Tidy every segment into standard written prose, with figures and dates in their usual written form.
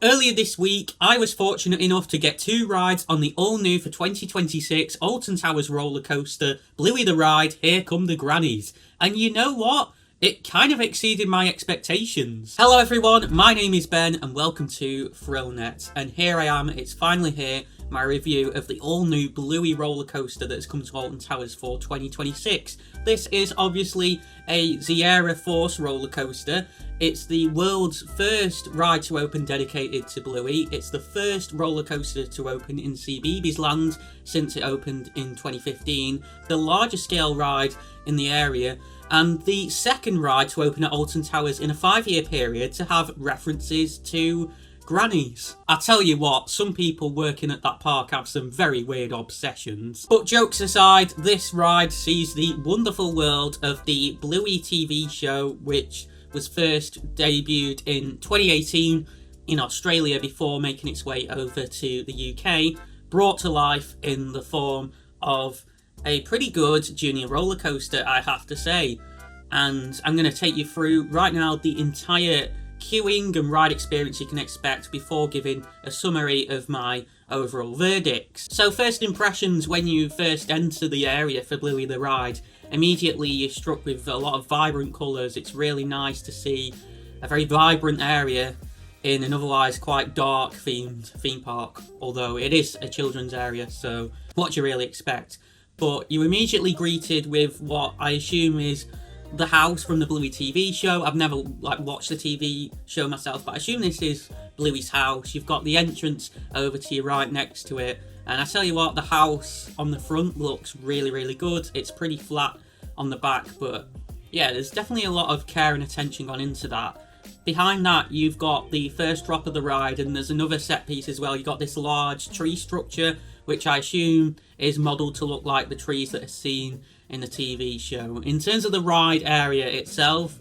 Earlier this week, I was fortunate enough to get two rides on the all-new for 2026 Alton Towers roller coaster, Bluey the Ride, Here Come The Grannies. And you know what? It kind of exceeded my expectations. Hello everyone, my name is Ben and welcome to ThrillNet. And here I am, it's finally here, my review of the all-new Bluey roller coaster that has come to Alton Towers for 2026. This is obviously a Zierer Force roller coaster. It's the world's first ride to open dedicated to Bluey. It's the first roller coaster to open in CBeebies Land since it opened in 2015, the largest scale ride in the area, and the second ride to open at Alton Towers in a 5-year period to have references to grannies. I tell you what, some people working at that park have some very weird obsessions. But jokes aside, this ride sees the wonderful world of the Bluey TV show, which was first debuted in 2018 in Australia before making its way over to the UK, brought to life in the form of a pretty good junior roller coaster, I have to say. And I'm going to take you through right now the entire queuing and ride experience you can expect before giving a summary of my overall verdicts. So first impressions when you first enter the area for Bluey the Ride. Immediately you're struck with a lot of vibrant colours. It's really nice to see a very vibrant area in an otherwise quite dark themed theme park, although it is a children's area, so what do you really expect? But you're immediately greeted with what I assume is the house from the Bluey TV show. I've never watched the TV show myself, but I assume this is Bluey's house. You've got the entrance over to your right next to it, and I tell you what, the house on the front looks really good. It's pretty flat on the back, but yeah, there's definitely a lot of care and attention gone into that. Behind that, you've got the first drop of the ride, and there's another set piece as well. You've got this large tree structure, which I assume is modelled to look like the trees that are seen in the TV show. In terms of the ride area itself,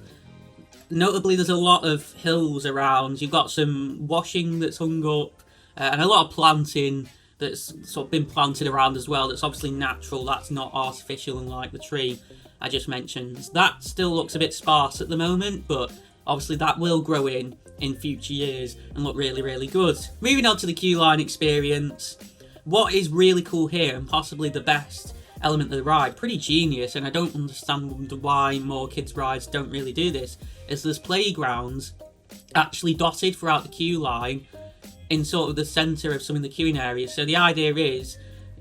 notably there's a lot of hills around. You've got some washing that's hung up, and a lot of planting that's sort of been planted around as well. That's obviously natural, that's not artificial, unlike the tree I just mentioned. That still looks a bit sparse at the moment, but obviously that will grow in future years and look really good. Moving on to the queue line experience, what is really cool here, and possibly the best element of the ride, pretty genius, and I don't understand why more kids' rides don't really do this, is there's playgrounds actually dotted throughout the queue line in sort of the centre of some of the queuing areas. So the idea is,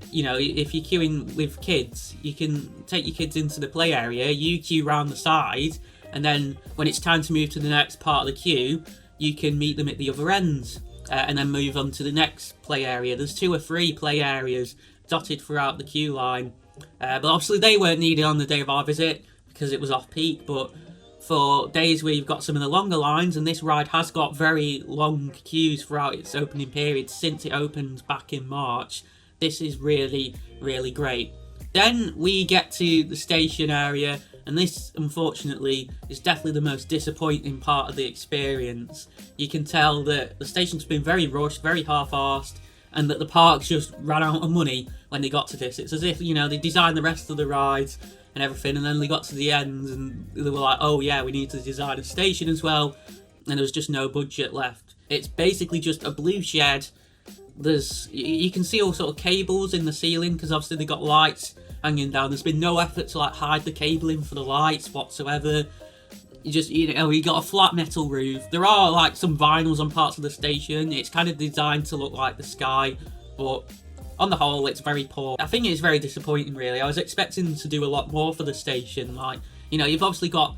you know, if you're queuing with kids, you can take your kids into the play area, you queue round the side, and then when it's time to move to the next part of the queue, you can meet them at the other end, and then move on to the next play area. There's 2 or 3 play areas dotted throughout the queue line. But obviously they weren't needed on the day of our visit because it was off-peak, but for days where you've got some of the longer lines, and this ride has got very long queues throughout its opening period since it opened back in March, this is really great. Then we get to the station area, and this unfortunately is definitely the most disappointing part of the experience. You can tell that the station's been very rushed, very half-arsed, and that the parks just ran out of money when they got to this. It's as if, you know, they designed the rest of the rides and everything, and then they got to the end and they were like, oh yeah, we need to design a station as well, and there was just no budget left. It's basically just a blue shed. You can see all sort of cables in the ceiling, because obviously they got lights hanging down. There's been no effort to hide the cabling for the lights whatsoever. You got a flat metal roof. There are some vinyls on parts of the station. It's kind of designed to look like the sky, but on the whole it's very poor. I think it's very disappointing, really. I was expecting to do a lot more for the station. You've obviously got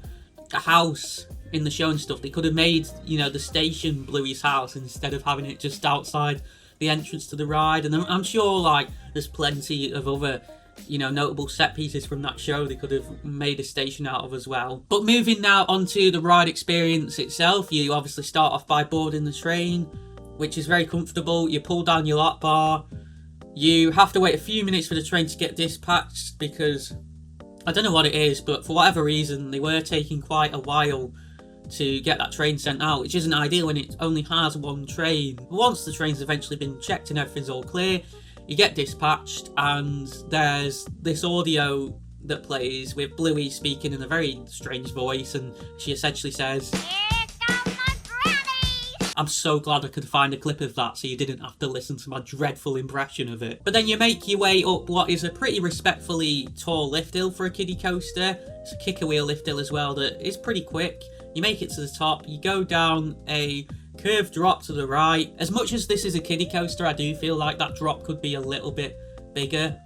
a house in the show and stuff. They could have made, the station Bluey's house instead of having it just outside the entrance to the ride. And I'm sure there's plenty of other notable set pieces from that show they could have made a station out of as well. But moving now onto the ride experience itself, you obviously start off by boarding the train, which is very comfortable. You pull down your lap bar. You have to wait a few minutes for the train to get dispatched because, I don't know what it is, but for whatever reason they were taking quite a while to get that train sent out, which isn't ideal when it only has one train. But once the train's eventually been checked and everything's all clear, you get dispatched, and there's this audio that plays with Bluey speaking in a very strange voice, and she essentially says, "Here come my grannies!" I'm so glad I could find a clip of that so you didn't have to listen to my dreadful impression of it. But then you make your way up what is a pretty respectfully tall lift hill for a kiddie coaster. It's a kicker wheel lift hill as well that is pretty quick. You make it to the top, you go down a curved drop to the right. As much as this is a kiddie coaster, I do feel like that drop could be a little bit bigger.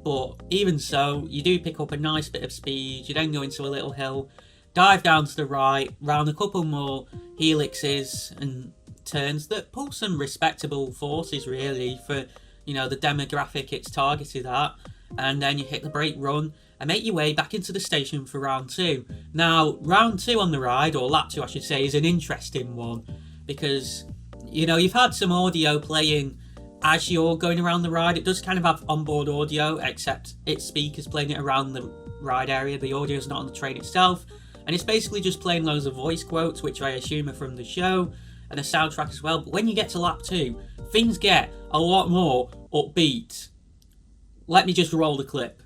But even so, you do pick up a nice bit of speed. You then go into a little hill, dive down to the right, round a couple more helixes and turns that pull some respectable forces really for, you know, the demographic it's targeted at. And then you hit the brake run and make your way back into the station for round 2. Now, round 2 on the ride, or lap 2 I should say, is an interesting one because, you know, you've had some audio playing as you're going around the ride. It does kind of have onboard audio, except it's speakers playing it around the ride area. The audio is not on the train itself, and it's basically just playing loads of voice quotes, which I assume are from the show, and a soundtrack as well. But when you get to lap 2, things get a lot more upbeat. Let me just roll the clip.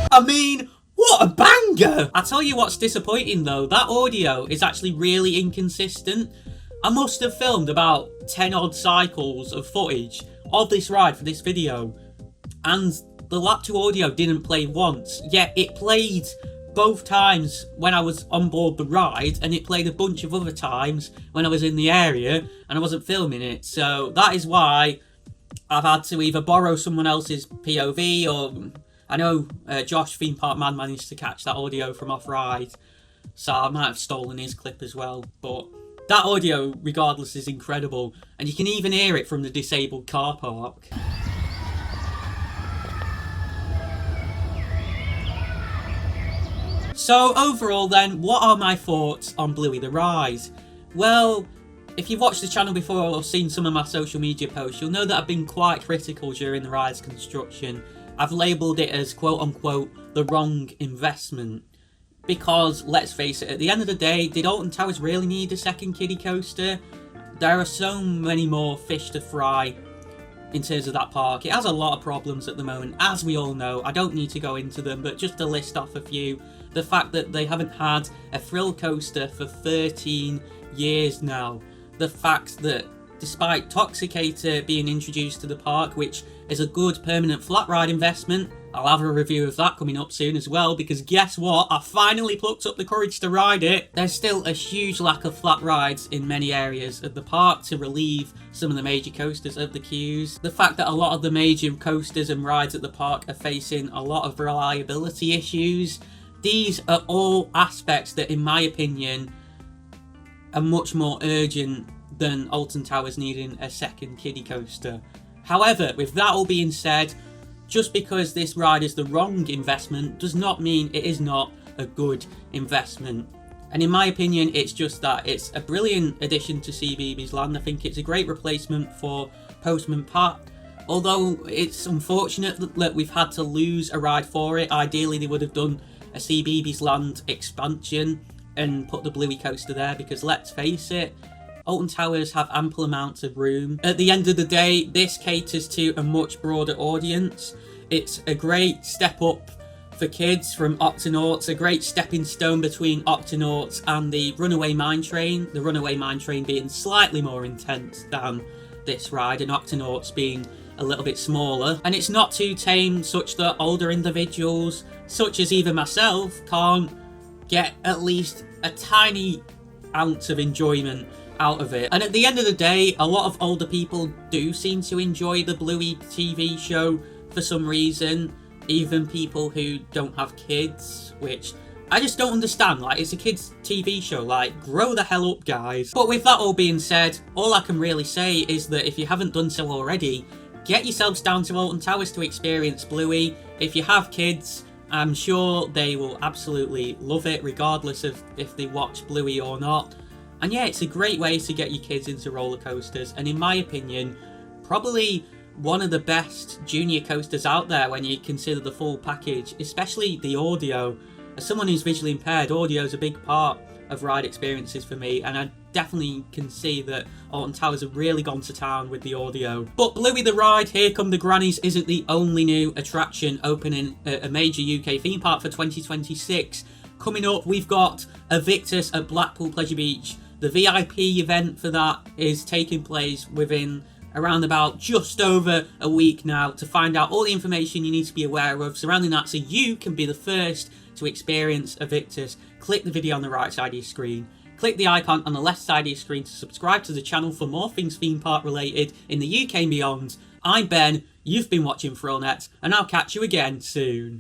I mean, what a banger! I tell you what's disappointing though, that audio is actually really inconsistent. I must have filmed about 10 odd cycles of footage of this ride for this video, and the lap 2 audio didn't play once, yet it played both times when I was on board the ride, and it played a bunch of other times when I was in the area and I wasn't filming it. So that is why I've had to either borrow someone else's POV, or I know Josh, Theme Park Man, managed to catch that audio from off-ride, so I might have stolen his clip as well. But that audio, regardless, is incredible, and you can even hear it from the disabled car park. So overall then, what are my thoughts on Bluey the Ride? Well, if you've watched the channel before or seen some of my social media posts, you'll know that I've been quite critical during the ride's construction. I've labelled it as quote-unquote the wrong investment. Because, let's face it, at the end of the day, did Alton Towers really need a second kiddie coaster? There are so many more fish to fry in terms of that park. It has a lot of problems at the moment, as we all know. I don't need to go into them, but just to list off a few. The fact that they haven't had a thrill coaster for 13 years now. The fact that despite Toxicator being introduced to the park, which is a good permanent flat ride investment, I'll have a review of that coming up soon as well, because guess what? I finally plucked up the courage to ride it. There's still a huge lack of flat rides in many areas of the park to relieve some of the major coasters of the queues. The fact that a lot of the major coasters and rides at the park are facing a lot of reliability issues. These are all aspects that, in my opinion, are much more urgent than Alton Towers needing a second kiddie coaster. However, with that all being said, just because this ride is the wrong investment does not mean it is not a good investment. And in my opinion, it's just that. It's a brilliant addition to CBeebies Land. I think it's a great replacement for Postman Pat. Although it's unfortunate that we've had to lose a ride for it. Ideally, they would have done a CBeebies Land expansion and put the Bluey coaster there, because let's face it, Alton Towers have ample amounts of room. At the end of the day, this caters to a much broader audience. It's a great step up for kids from Octonauts, a great stepping stone between Octonauts and the Runaway Mine Train. The Runaway Mine Train being slightly more intense than this ride, and Octonauts being a little bit smaller. And it's not too tame, such that older individuals, such as even myself, can't get at least a tiny ounce of enjoyment out of it. And at the end of the day, a lot of older people do seem to enjoy the Bluey TV show for some reason, even people who don't have kids, which I just don't understand. Like, it's a kids TV show, like, grow the hell up, guys. But with that all being said, all I can really say is that if you haven't done so already, get yourselves down to Alton Towers to experience Bluey. If you have kids, I'm sure they will absolutely love it, regardless of if they watch Bluey or not. And yeah, it's a great way to get your kids into roller coasters, and in my opinion, probably one of the best junior coasters out there when you consider the full package, especially the audio. As someone who's visually impaired, audio is a big part of ride experiences for me, and I definitely can see that Alton Towers have really gone to town with the audio. But Bluey the Ride, Here Come the Grannies isn't the only new attraction opening a major UK theme park for 2026. Coming up, we've got Evictus at Blackpool Pleasure Beach. The VIP event for that is taking place within around about just over a week now. To find out all the information you need to be aware of surrounding that so you can be the first to experience Evictus, click the video on the right side of your screen. Click the icon on the left side of your screen to subscribe to the channel for more things theme park related in the UK and beyond. I'm Ben, you've been watching ThrillNet, and I'll catch you again soon.